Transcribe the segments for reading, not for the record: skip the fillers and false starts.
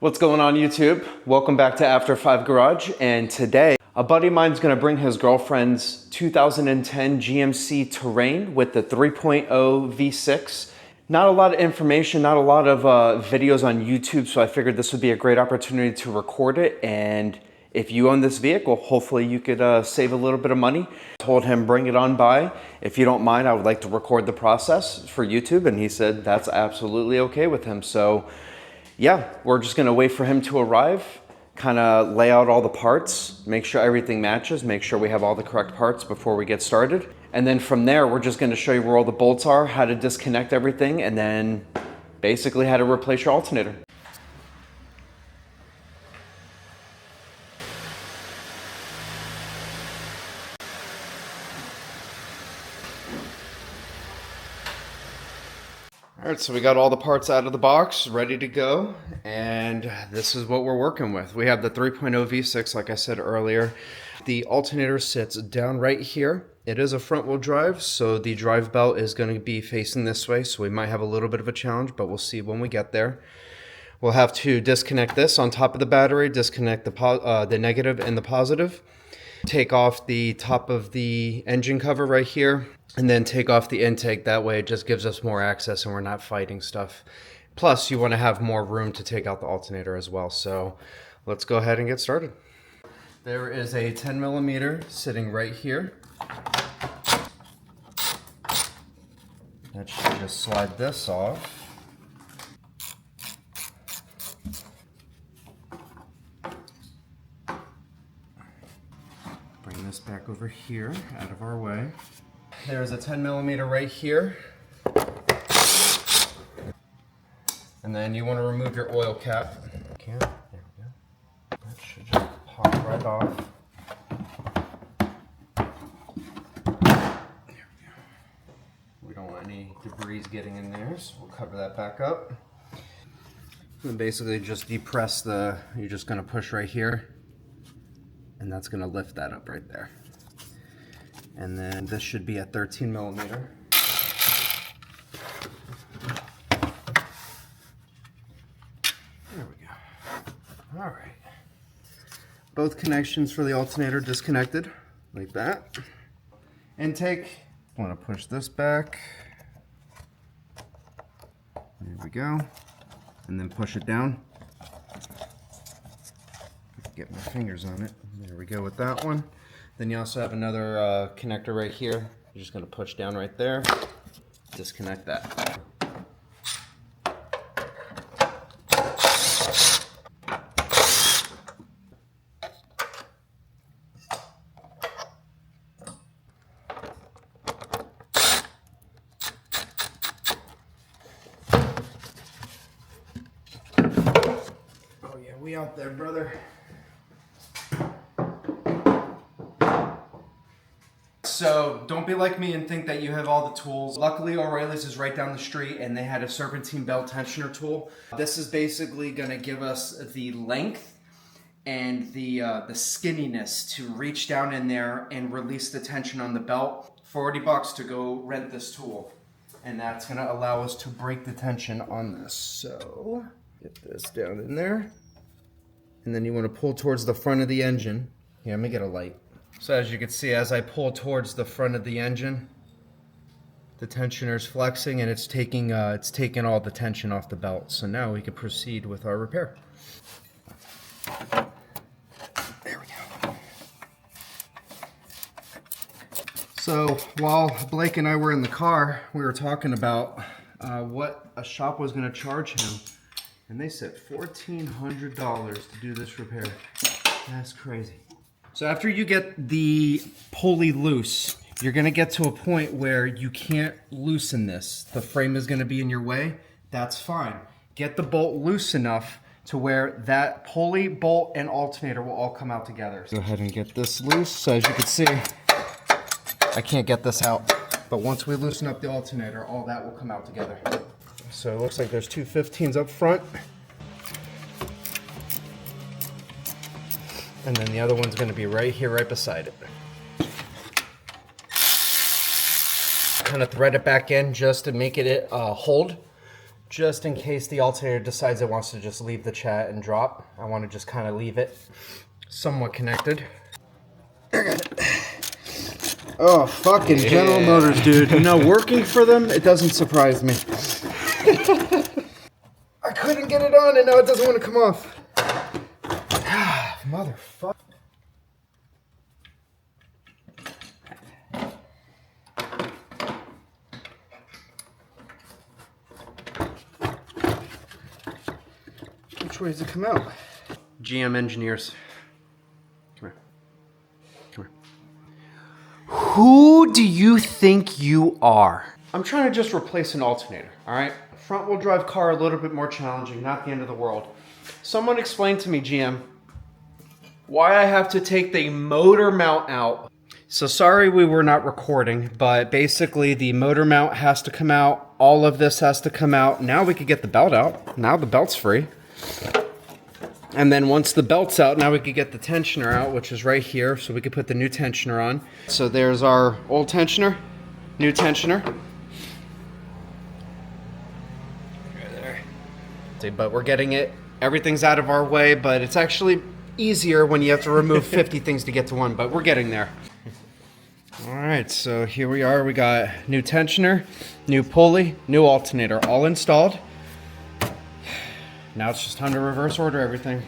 What's going on YouTube? Welcome back to After 5 Garage, and today a buddy of mine's gonna bring his girlfriend's 2010 GMC Terrain with the 3.0 V6. Not a lot of information, not a lot of videos on YouTube, so I figured this would be a great opportunity to record it. And if you own this vehicle, hopefully you could save a little bit of money. I told him bring it on by. If you don't mind, I would like to record the process for YouTube, and he said that's absolutely okay with him. So yeah, we're just gonna wait for him to arrive, kind of lay out all the parts, make sure everything matches, make sure we have all the correct parts before we get started. And then from there, we're just gonna show you where all the bolts are, how to disconnect everything, and then basically how to replace your alternator. All right, so we got all the parts out of the box, ready to go, and this is what we're working with. We have the 3.0 V6, like I said earlier. The alternator sits down right here. It is a front wheel drive, so the drive belt is going to be facing this way, so we might have a little bit of a challenge, but we'll see when we get there. We'll have to disconnect this on top of the battery, disconnect the negative and the positive, take off the top of the engine cover right here, and then take off the intake. That way it just gives us more access and we're not fighting stuff. Plus you want to have more room to take out the alternator as well. So let's go ahead and get started. There is a 10 millimeter sitting right here. That should just slide this off. Bring this back over here, out of our way. There's a 10 millimeter right here. And then you want to remove your oil cap. There we go. That should just pop right off. There we go. We don't want any debris getting in there, so we'll cover that back up. And basically just depress you're just going to push right here, and that's going to lift that up right there. And then this should be a 13 millimeter. There we go. All right. Both connections for the alternator disconnected, like that. Intake, want to push this back. There we go. And then push it down. Get my fingers on it. There we go with that one. Then you also have another connector right here. You're just going to push down right there, disconnect that. Oh yeah, we out there, brother. So don't be like me and think that you have all the tools. Luckily, O'Reilly's is right down the street and they had a serpentine belt tensioner tool. This is basically gonna give us the length and the skinniness to reach down in there and release the tension on the belt. $40 to go rent this tool. And that's gonna allow us to break the tension on this. So get this down in there. And then you wanna pull towards the front of the engine. Here, let me get a light. So as you can see, as I pull towards the front of the engine, the tensioner is flexing and it's taking all the tension off the belt. So now we can proceed with our repair. There we go. So while Blake and I were in the car, we were talking about what a shop was going to charge him. And they said $1,400 to do this repair. That's crazy. So after you get the pulley loose, you're going to get to a point where you can't loosen this. The frame is going to be in your way. That's fine. Get the bolt loose enough to where that pulley, bolt, and alternator will all come out together. Go ahead and get this loose. So as you can see, I can't get this out. But once we loosen up the alternator, all that will come out together. So it looks like there's two 15s up front. And then the other one's going to be right here, right beside it. Kind of thread it back in just to make it hold. Just in case the alternator decides it wants to just leave the chat and drop, I want to just kind of leave it somewhat connected. Oh, fucking General Motors, dude. You know, working for them, it doesn't surprise me. I couldn't get it on and now it doesn't want to come off. Motherfucker. Which way does it come out? GM engineers. Come here. Come here. Who do you think you are? I'm trying to just replace an alternator, all right? Front wheel drive car, a little bit more challenging, not the end of the world. Someone explain to me, GM, why I have to take the motor mount out. So sorry we were not recording, but basically the motor mount has to come out. All of this has to come out. Now we could get the belt out. Now the belt's free. And then once the belt's out, now we could get the tensioner out, which is right here. So we could put the new tensioner on. So there's our old tensioner, new tensioner. Right there. See, but we're getting it. Everything's out of our way, but it's actually easier when you have to remove 50 things to get to one, but we're getting there. All right, so here we are. We got new tensioner, new pulley, new alternator, all installed. Now it's just time to reverse order everything.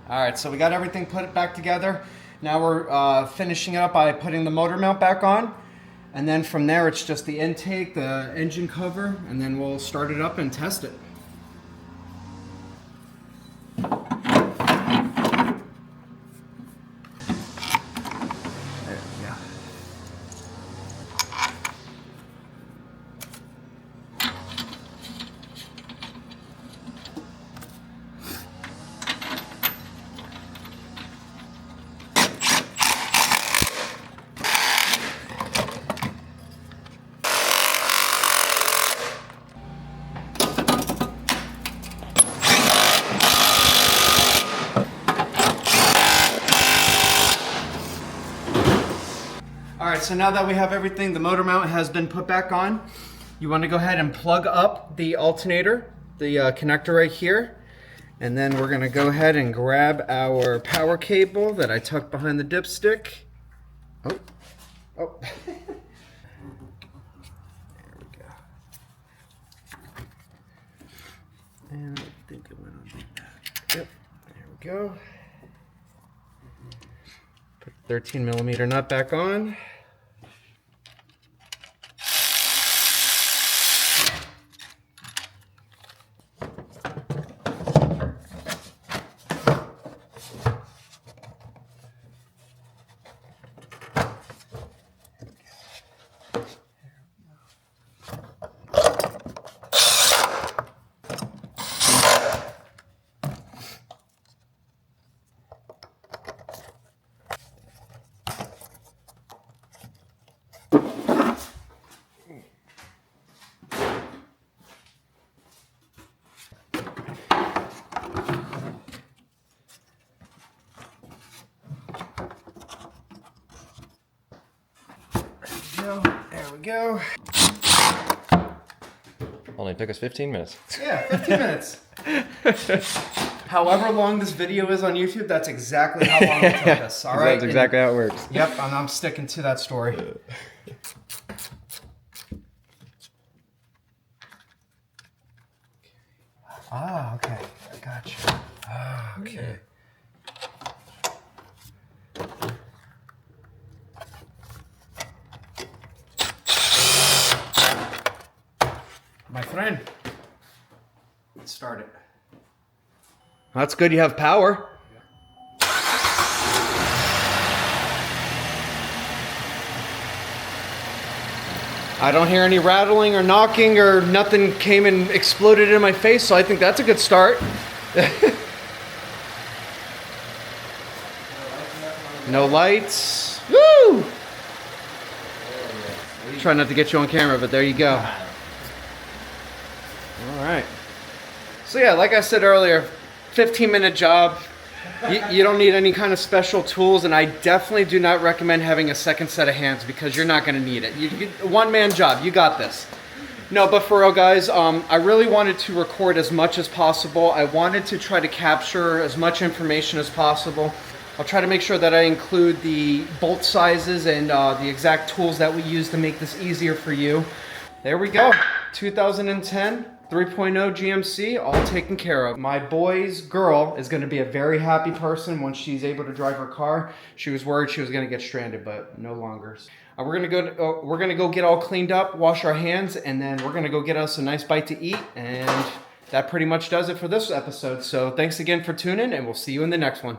All right, so we got everything put back together. Now we're finishing it up by putting the motor mount back on. And then from there, it's just the intake, the engine cover, and then we'll start it up and test it. Alright, so now that we have everything, the motor mount has been put back on. You want to go ahead and plug up the alternator, the connector right here. And then we're going to go ahead and grab our power cable that I tucked behind the dipstick. Oh. There we go. And I think it went on like that. Yep, there we go. Put the 13mm nut back on. There we go. Only took us 15 minutes. Yeah, 15 minutes. However long this video is on YouTube, that's exactly how long it took us. All right. That's exactly how it works. Yep, and I'm sticking to that story. Ah, okay. I got you. Ah, okay. My friend, let's start it. That's good, you have power. I don't hear any rattling or knocking or nothing came and exploded in my face, so I think that's a good start. No lights. Woo! Try not to get you on camera, but there you go. All right. So yeah, like I said earlier, 15-minute job. You don't need any kind of special tools, and I definitely do not recommend having a second set of hands because you're not going to need it. One-man job. You got this. No, but for real, guys, I really wanted to record as much as possible. I wanted to try to capture as much information as possible. I'll try to make sure that I include the bolt sizes and the exact tools that we use to make this easier for you. There we go. 2010 3.0 GMC, all taken care of. My boy's girl is going to be a very happy person when she's able to drive her car. She was worried she was going to get stranded, but no longer. We're gonna go get all cleaned up, wash our hands, and then we're gonna go get us a nice bite to eat. And that pretty much does it for this episode. So thanks again for tuning, and we'll see you in the next one.